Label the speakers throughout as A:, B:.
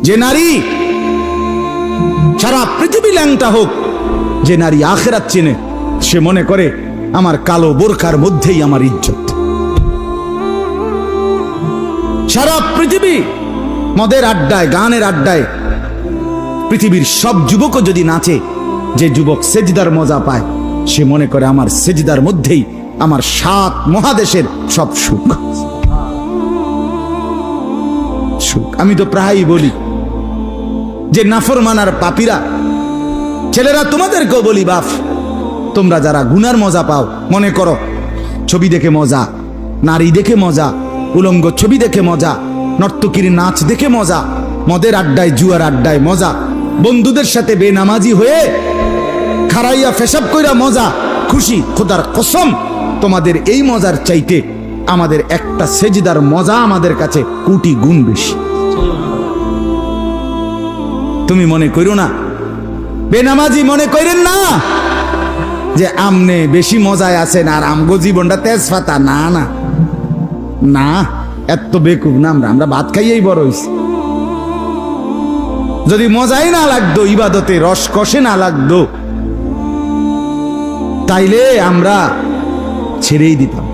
A: যে নারী সারা পৃথিবী ল্যাংটা হোক, যে নারী আখিরাত চেনে, সে মনে করে আমার কালো বোরকার মধ্যেই আমার ইজ্জত। সারা পৃথিবী মদের আড্ডায়, গানের আড্ডায় পৃথিবীর সব যুবকও যদি নাচে, যে যুবক সেজদার মজা পায়, সে মনে করে আমার সেজদার মধ্যেই আমার 7 মহাদেশের সব সুখ। আমি তো প্রায়ই বলি যে নাফরমানার পাপীরা, ছেলেরা তোমাদেরকেও বলি, বাপ তোমরা যারা গুনার মজা পাও, মনে করো ছবি দেখে মজা, নারী দেখে মজা, উলঙ্গ ছবি দেখে মজা, নর্তকীর নাচ দেখে মজা, মদের আড্ডায় জুয়ার আড্ডায় মজা, বন্ধুদের সাথে বেনামাজি হয়ে খারাইয়া ফেসাব কইরা মজা, খুশি। খোদার কসম, তোমাদের এই মজার চাইতে আমাদের একটা সেজদার মজা আমাদের কাছে কোটি গুণ বেশি। তুমি মনে করো না, বেনামাজি মনে করেন না যে আমনে বেশি মজায় আছেন আর আমগো জীবনটা তেজপাতা। না না না, এত বেকুব না আমরা ভাত খাইয়েই বড় হইছি। যদি মজাই না লাগতো, ইবাদতে রস কষে না লাগতো, তাইলে আমরা ছেড়েই দিতাম।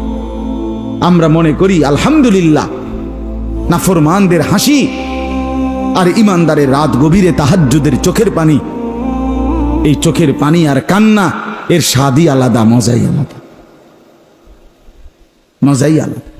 A: আমরা মনে করি আলহামদুলিল্লাহ, নাফরমানদের হাসি আর ইমানদারের রাত গভীরে তাহাজ্জুদের চোখের পানি, এই চোখের পানি আর কান্না, এর স্বাদই আলাদা, মজাই আলাদা, মজাই আলাদা।